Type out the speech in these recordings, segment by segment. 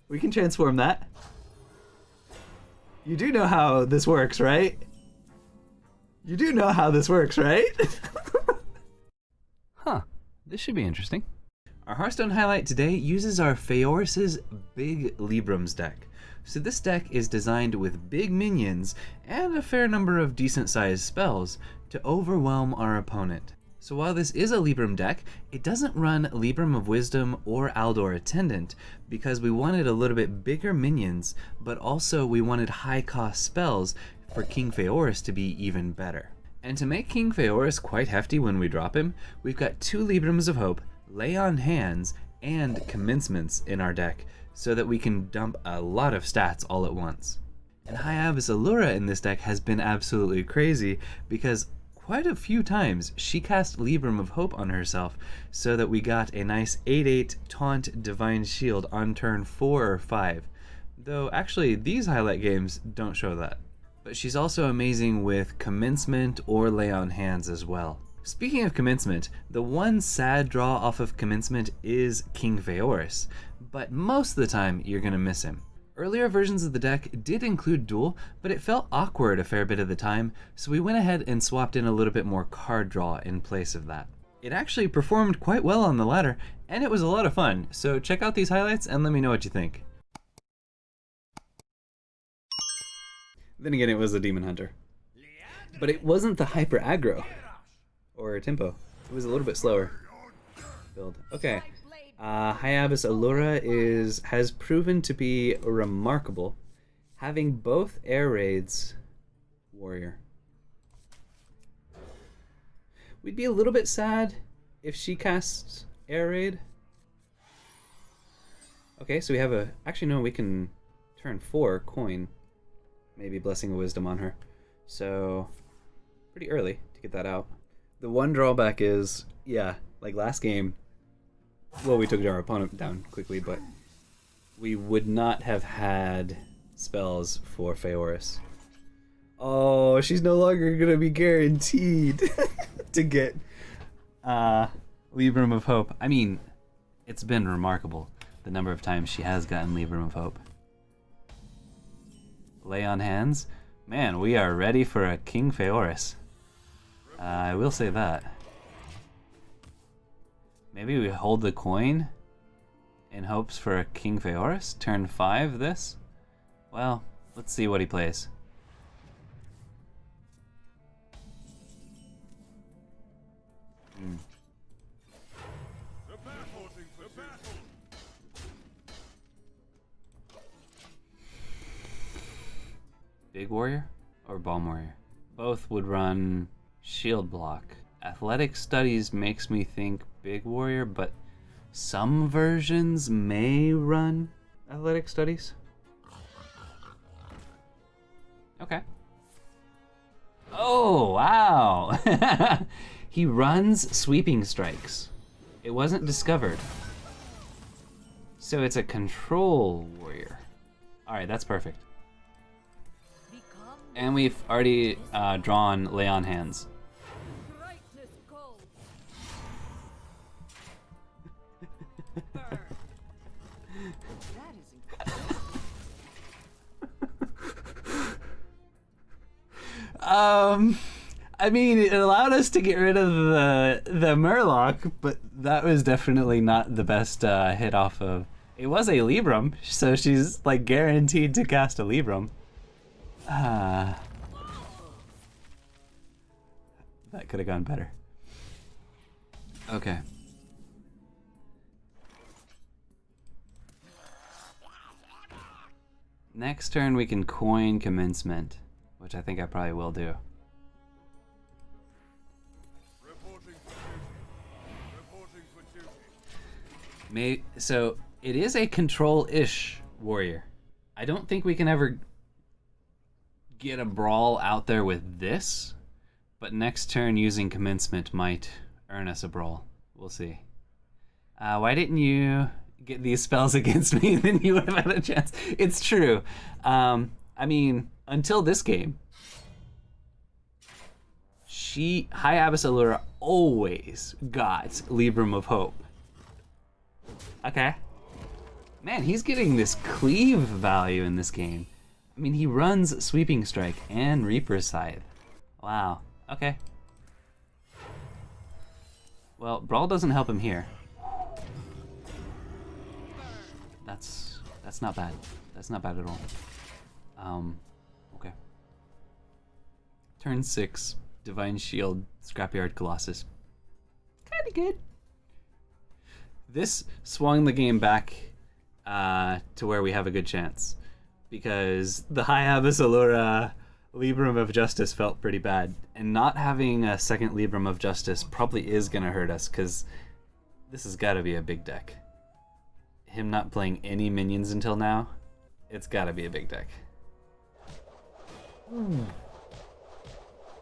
We can transform that. You do know how this works, right? You do know how this works, right? Huh, this should be interesting. Our Hearthstone highlight today uses our Phaoris Big Librams deck. So this deck is designed with big minions and a fair number of decent sized spells to overwhelm our opponent. So while this is a Libram deck, it doesn't run Libram of Wisdom or Aldor Attendant because we wanted a little bit bigger minions, but also we wanted high cost spells for King Phaoris to be even better. And to make King Phaoris quite hefty when we drop him, we've got 2 Librams of Hope, Lay on Hands, and Commencements in our deck so that we can dump a lot of stats all at once. And High Abyss Allura in this deck has been absolutely crazy because quite a few times she cast Libram of Hope on herself so that we got a nice 8/8 Taunt Divine Shield on turn 4 or 5. Though actually these highlight games don't show that. But she's also amazing with Commencement or Lay on Hands as well. Speaking of Commencement, the one sad draw off of Commencement is King Phaoris, but most of the time you're gonna miss him. Earlier versions of the deck did include Duel, but it felt awkward a fair bit of the time, so we went ahead and swapped in a little bit more card draw in place of that. It actually performed quite well on the latter, and it was a lot of fun, so check out these highlights and let me know what you think. Then again, it was a Demon Hunter. But it wasn't the hyper aggro or tempo. It was a little bit slower build. Okay. High Abyss Allura has proven to be remarkable, having both air raids warrior. We'd be a little bit sad if she casts air raid. Okay, so we have a... Actually, no, we can turn 4 coin. Maybe Blessing of Wisdom on her. So, pretty early to get that out. The one drawback is, yeah, like last game, well, we took our opponent down quickly, but we would not have had spells for Phaoris. Oh, she's no longer going to be guaranteed to get Libram of Hope. I mean, it's been remarkable the number of times she has gotten Libram of Hope. Lay on Hands. Man, we are ready for a King Phaoris. I will say that. Maybe we hold the coin in hopes for a King Phaoris? Turn 5 this? Well, let's see what he plays. Big Warrior or Balm Warrior? Both would run Shield Block. Athletic Studies makes me think Big Warrior, but some versions may run Athletic Studies. Okay. Oh, wow! He runs Sweeping Strikes. It wasn't discovered. So it's a Control Warrior. Alright, that's perfect. And we've already drawn Lay on Hands. I mean, it allowed us to get rid of the Murloc, but that was definitely not the best hit off of. It was a Libram, so she's like guaranteed to cast a Libram. That could have gone better. Okay. Next turn we can coin Commencement, which I think I probably will do. So it is a control-ish warrior. I don't think we can ever get a brawl out there with this, but next turn using Commencement might earn us a brawl. We'll see. Why didn't you get these spells against me? Then you would have had a chance. It's true. I mean, until this game, High Abyss Allura always got Libram of Hope. Okay. Man, he's getting this cleave value in this game. I mean, he runs Sweeping Strike and Reaper's Scythe. Wow, okay. Well, Brawl doesn't help him here. That's not bad. That's not bad at all. Okay. Turn 6, Divine Shield, Scrapyard Colossus. Kinda good. This swung the game back to where we have a good chance. Because the High Abyss Allura Libram of Justice felt pretty bad. And not having a second Libram of Justice probably is going to hurt us, because this has got to be a big deck. Him not playing any minions until now, it's got to be a big deck.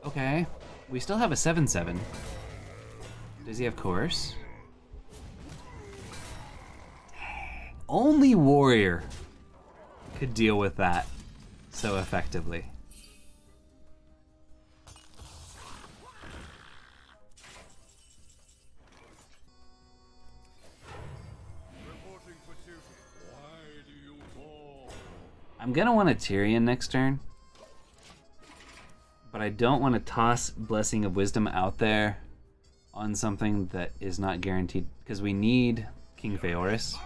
Okay, we still have a 7/7. Does he have Course? Only Warrior could deal with that so effectively. I'm gonna want a Tyrion next turn, but I don't want to toss Blessing of Wisdom out there on something that is not guaranteed, because we need King Phaoris.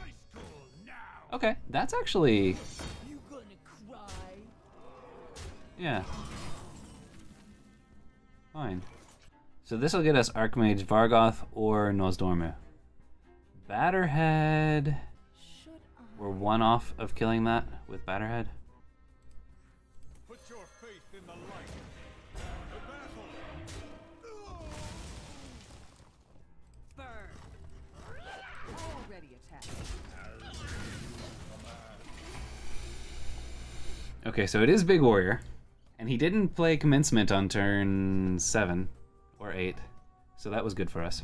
Okay, that's actually... yeah. Fine. So this will get us Archmage Vargoth or Nosdormu. Batterhead... we're one off of killing that with Batterhead. Put your faith in the light. The battle. Burn. Already attacked. Okay, so it is Big Warrior, and he didn't play Commencement on turn 7 or 8, so that was good for us.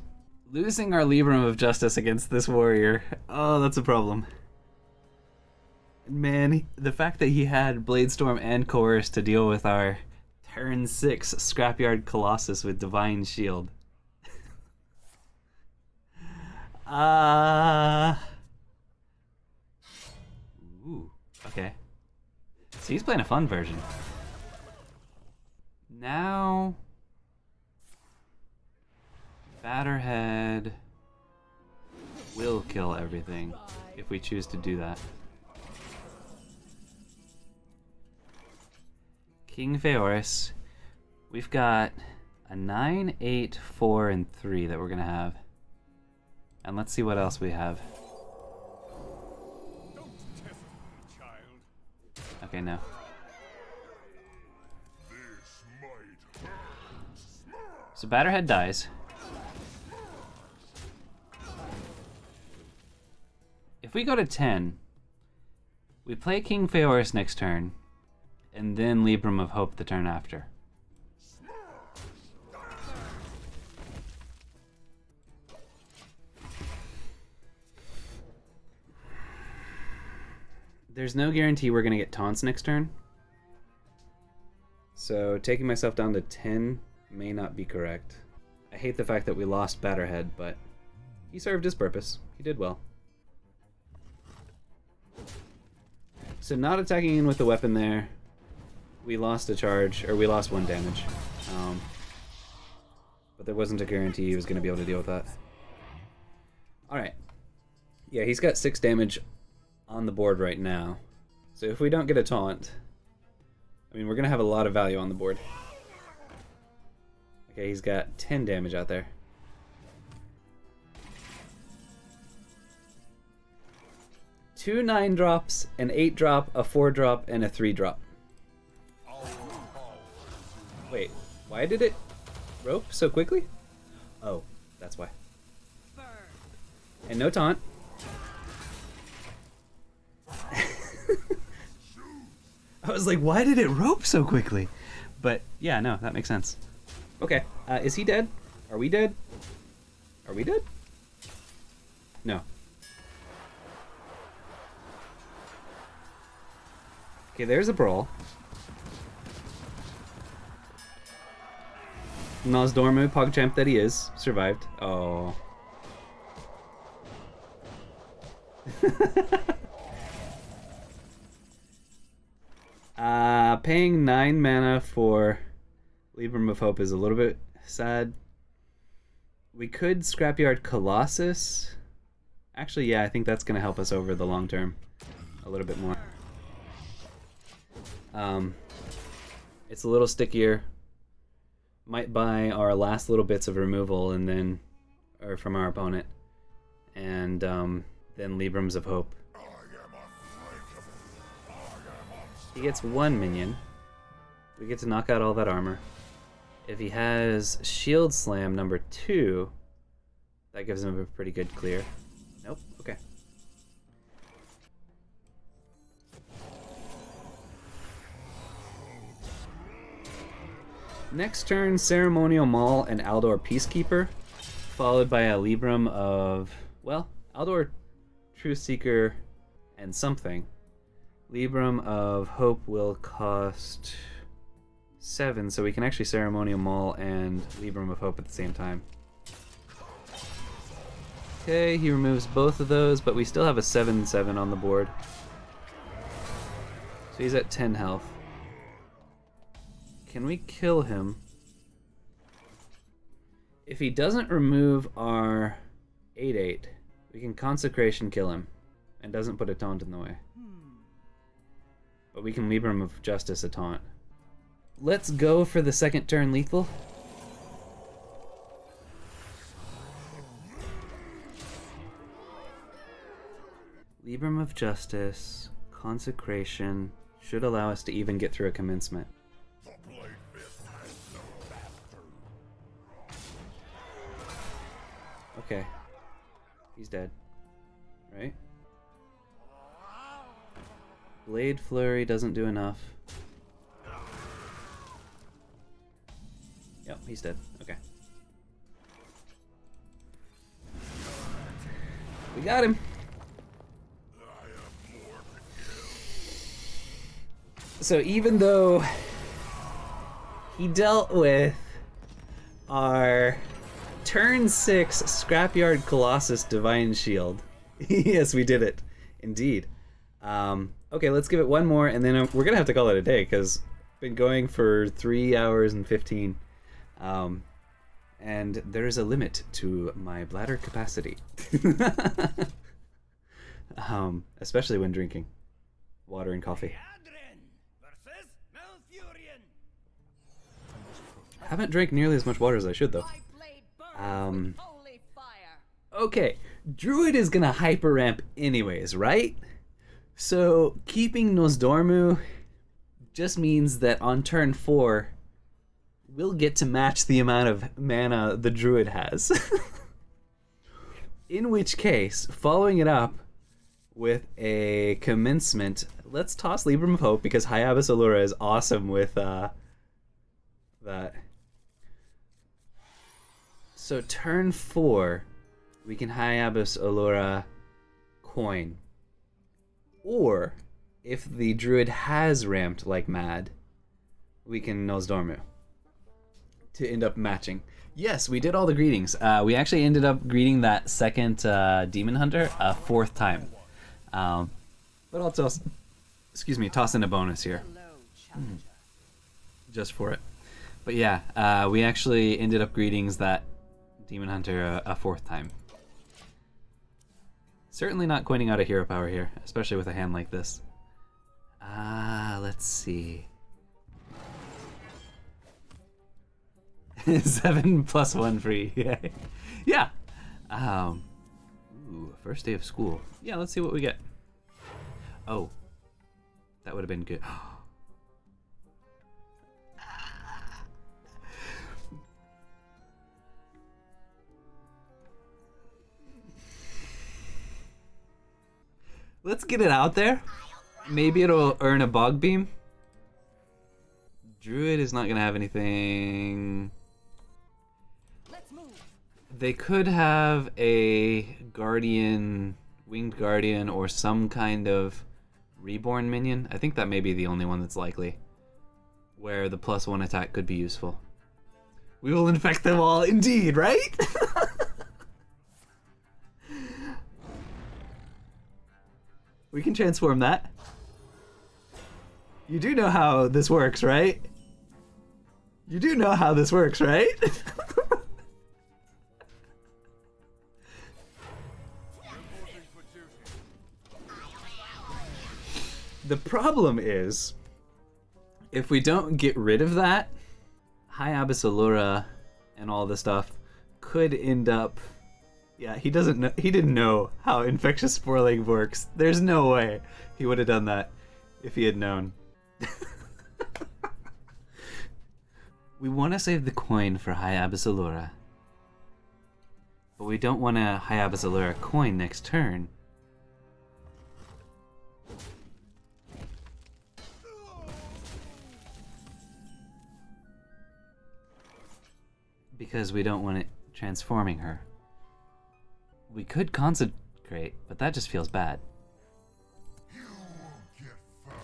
Losing our Libram of Justice against this Warrior, oh, that's a problem. Man, the fact that he had Bladestorm and Coerce to deal with our turn 6 Scrapyard Colossus with Divine Shield. Ooh, okay. So he's playing a fun version. Now... Batterhead will kill everything if we choose to do that. King Phaoris. We've got a 9, 8, 4, and 3 that we're gonna have. And let's see what else we have. Don't test me, child. Okay, no. This might hurt. So Batterhead dies. If we go to 10, we play King Phaoris next turn, and then Libram of Hope the turn after. There's no guarantee we're going to get taunts next turn, so taking myself down to 10 may not be correct. I hate the fact that we lost Batterhead, but he served his purpose. He did well. So not attacking in with the weapon there. We lost a charge, or we lost 1 damage. But there wasn't a guarantee he was going to be able to deal with that. Alright. Yeah, he's got 6 damage on the board right now. So if we don't get a taunt, I mean, we're going to have a lot of value on the board. Okay, he's got 10 damage out there. Two 9-drops, an 8-drop, a 4-drop, and a 3-drop. Wait, why did it rope so quickly? Oh, that's why. Burn. And no taunt. I was like, why did it rope so quickly? But yeah, no, that makes sense. Okay, is he dead? Are we dead? Are we dead? No. Okay, there's a brawl. Nosdormu, PogChamp that he is, survived. Oh. Paying 9 mana for Libram of Hope is a little bit sad. We could Scrapyard Colossus. Actually, yeah, I think that's going to help us over the long term a little bit more. It's a little stickier. Might buy our last little bits of removal and then, or from our opponent, and then Librams of Hope. He gets 1 minion. We get to knock out all that armor. If he has Shield Slam number 2, that gives him a pretty good clear. Nope, okay. Next turn, Ceremonial Maul and Aldor Peacekeeper, followed by a Libram of, well, Aldor Truthseeker and something. Libram of Hope will cost 7, so we can actually Ceremonial Maul and Libram of Hope at the same time. Okay, he removes both of those, but we still have a 7/7 on the board. So he's at 10 health. Can we kill him? If he doesn't remove our 8/8, we can Consecration kill him and doesn't put a taunt in the way. But we can Libram of Justice a taunt. Let's go for the second turn lethal. Libram of Justice, Consecration, should allow us to even get through a commencement. Okay. He's dead. Right? Blade Flurry doesn't do enough. Yep, he's dead. Okay. We got him! So even though he dealt with our turn 6 Scrapyard Colossus Divine Shield. Yes, we did it. Indeed. Okay, let's give it one more, and then we're going to have to call it a day, because I've been going for 3 hours and 15. And there is a limit to my bladder capacity. Especially when drinking water and coffee. I haven't drank nearly as much water as I should, though. Okay, Druid is gonna hyper ramp anyways, right? So keeping Nosdormu just means that on turn 4, we'll get to match the amount of mana the Druid has. In which case, following it up with a Commencement, let's toss Libram of Hope because Hayabusa Allura is awesome with that. So turn 4, we can Hayabusa Allura coin. Or, if the Druid has ramped like mad, we can Nosdormu to end up matching. Yes, we did all the greetings. We actually ended up greeting that second Demon Hunter a 4th time. But I'll toss in a bonus here. Just for it. But yeah, we actually ended up greetings that Demon Hunter a 4th time. Certainly not coining out a hero power here, especially with a hand like this. Let's see. 7 + 1 free. Yeah. Ooh, first day of school. Yeah, let's see what we get. Oh, that would have been good. Let's get it out there. Maybe it'll earn a Bog Beam. Druid is not gonna have anything. They could have a Guardian, Winged Guardian, or some kind of Reborn minion. I think that may be the only one that's likely, where the +1 attack could be useful. We will infect them all, indeed, right? We can transform that. You do know how this works, right? You do know how this works, right? Reporting for duty. The problem is, if we don't get rid of that, High Abbess Allura and all this stuff could end up... Yeah, he doesn't know. He didn't know how infectious spoiling works. There's no way he would have done that if he had known. We want to save the coin for High Abbess Allura, but we don't want a High Abbess Allura coin next turn. Because we don't want it transforming her. We could consecrate, but that just feels bad. You won't get far.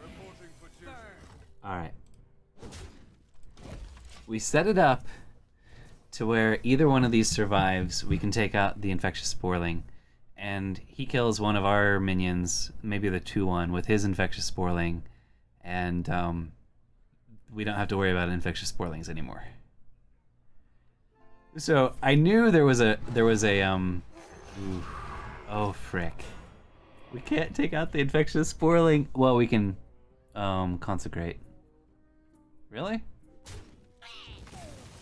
Reporting for duty. Alright. We set it up to where either one of these survives, we can take out the infectious spoiling, and he kills one of our minions, maybe the 2-1, with his infectious spoiling, and we don't have to worry about infectious spoilings anymore. So I knew there was a ooh, oh frick. We can't take out the infectious spoiling. Well, we can consecrate. Really?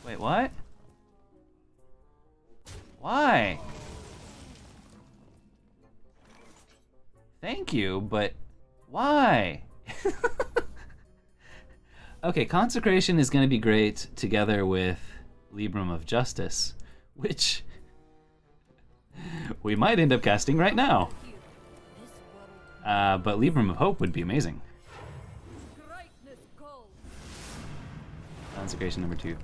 Wait, what? Why? Thank you, but why? Okay, consecration is going to be great together with Libram of Justice, which we might end up casting right now. But Libram of Hope would be amazing. Consecration number 2.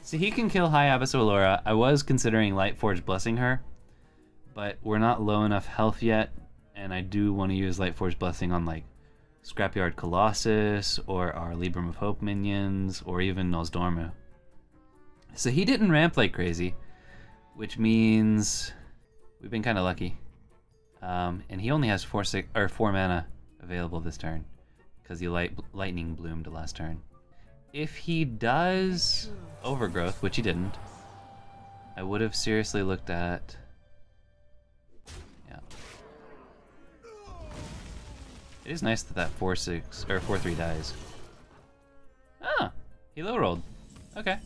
So he can kill High Abbess Allura. I was considering Lightforge blessing her, but we're not low enough health yet, and I do want to use Lightforge blessing on like Scrapyard Colossus or our Libram of Hope minions or even Nosdormu. So he didn't ramp like crazy, which means we've been kind of lucky. And he only has 4 mana available this turn because he lightning bloomed last turn. If he does Overgrowth, which he didn't, I would have seriously looked at... Yeah. It is nice that that 4-6 or 4-3 dies. Ah, he low rolled. Okay.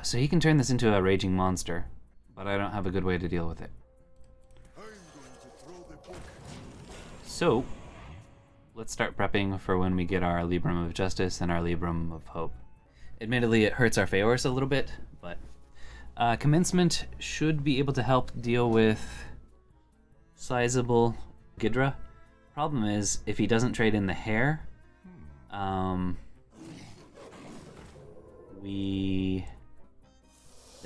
So he can turn this into a raging monster, but I don't have a good way to deal with it. I'm going to throw the book. So, let's start prepping for when we get our Libram of Justice and our Libram of Hope. Admittedly, it hurts our Phaoris a little bit, but Commencement should be able to help deal with sizable Ghidra. Problem is, if he doesn't trade in the hair, the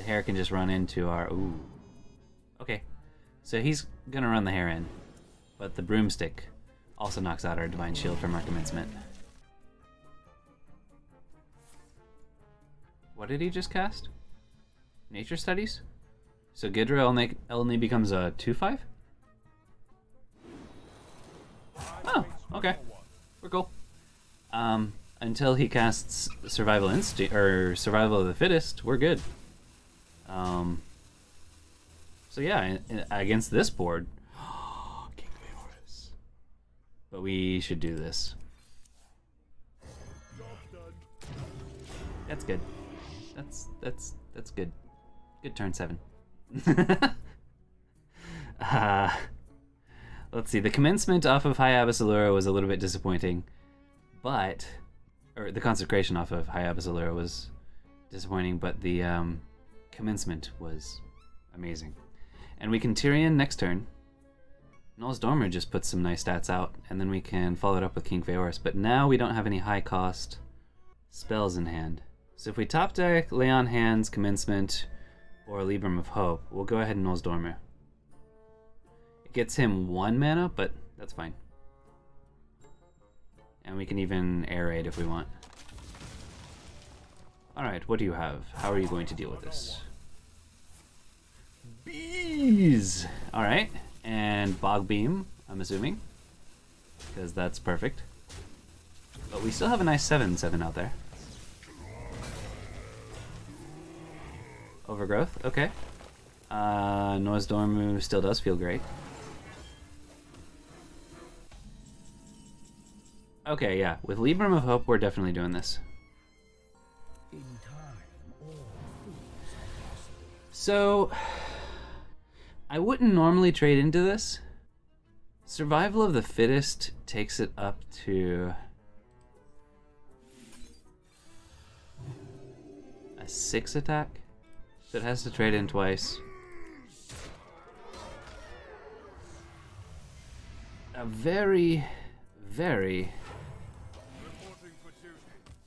hair can just run into our... Ooh. Okay, so he's gonna run the hair in, but the broomstick also knocks out our Divine Shield from our Commencement. What did he just cast? Nature Studies? So Ghidra only becomes a 2/5? Oh, okay. We're cool. Until he casts Survival Instinct or Survival of the Fittest, we're good. So yeah, against this board, King Phaoris. But we should do this. That's good. That's good. Good turn 7. Let's see. The Commencement off of High Abbess Allura was a little bit disappointing, but the Consecration off of High Abbess Allura was disappointing, but the Commencement was amazing. And we can Tyrion next turn. Nosdormu just puts some nice stats out, and then we can follow it up with King Phaoris. But now we don't have any high cost spells in hand. So if we top deck, lay on hands, Commencement, or Libram of Hope, we'll go ahead and Nosdormu. It gets him 1 mana, but that's fine. And we can even air raid if we want. Alright, what do you have? How are you going to deal with this? Bees! Alright, and Bog Beam, I'm assuming. Because that's perfect. But we still have a nice 7/7 out there. Overgrowth, okay. Noise Dormu still does feel great. Okay, yeah, with Libram of Hope, we're definitely doing this. So, I wouldn't normally trade into this. Survival of the Fittest takes it up to a 6 attack. So it has to trade in twice. A very, very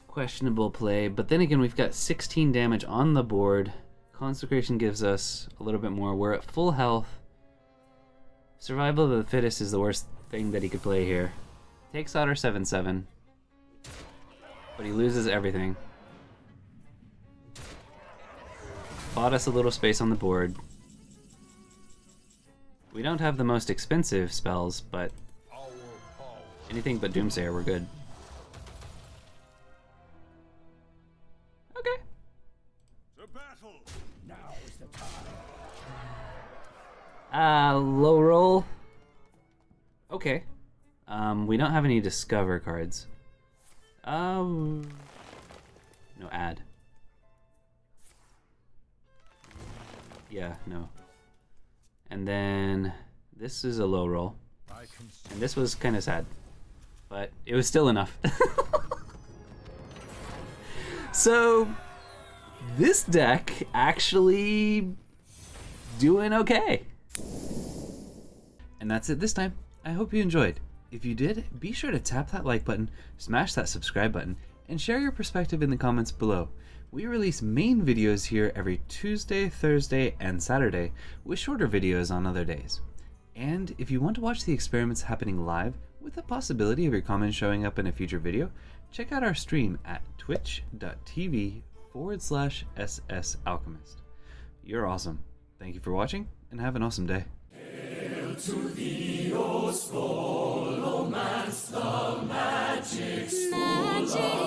questionable play, but then again we've got 16 damage on the board. Consecration gives us a little bit more. We're at full health. Survival of the Fittest is the worst thing that he could play here. Takes out our 7/7, but he loses everything. Bought us a little space on the board. We don't have the most expensive spells, but anything but Doomsayer, we're good. Okay. To battle. Now is the time. Low roll. Okay. We don't have any Discover cards. No add. Yeah, no. And then this is a low roll. And this was kind of sad. But it was still enough. So, this deck actually doing okay. And that's it this time. I hope you enjoyed. If you did, be sure to tap that like button, smash that subscribe button, and share your perspective in the comments below. We release main videos here every Tuesday, Thursday, and Saturday, with shorter videos on other days. And if you want to watch the experiments happening live, with the possibility of your comments showing up in a future video, check out our stream at twitch.tv/SSAlchemist. You're awesome. Thank you for watching, and have an awesome day. To thee, O Spoloman's the magic school.